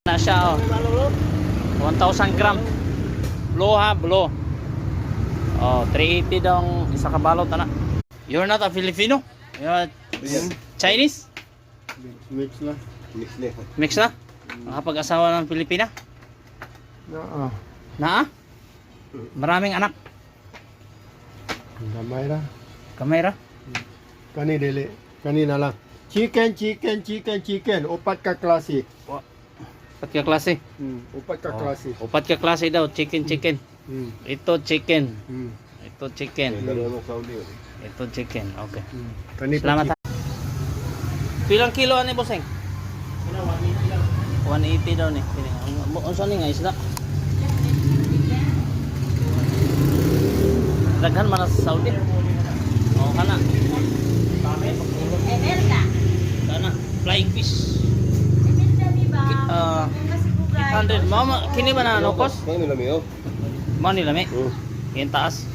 Na siya, oh. 1,000 gram. Blow ha, blow. Oh, 380 daw ang isa ka balot na. You're not a Filipino? You're Chinese? Mix na. Mix na. Mix na? Nakapag-asawa ng Pilipina? Oo. Na? Maraming anak. Damay ra. Kamera? Kani dili. Kanina lang. Chicken. Upat ka klase. Upat ka klase? Upat ka klase. Upat ka klase daw, chicken. Ito chicken. Ito chicken. Ito chicken, okay. Kani Salamat ha. Pilang kilo ani bossing? 180 daw ni. Unsa ni nga isda? Daghan man sa Saudi. Oh, kana. Kana flying fish. 800. Mama, kini ba na nokos? Kani lami oh. Mani lami. Yung taas.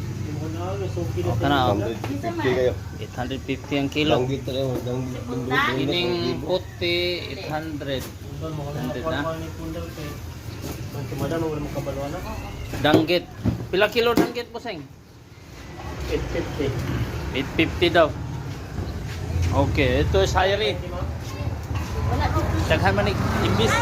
Oh, kana oh. 150 kayo. 850 ang kilo. Danggit tayo, danggit. Ining puti 800. 800 na. Danggit. Pila kilo danggit bossing? 850 daw. Okay, ito is sayari. Daghan man ni imbis.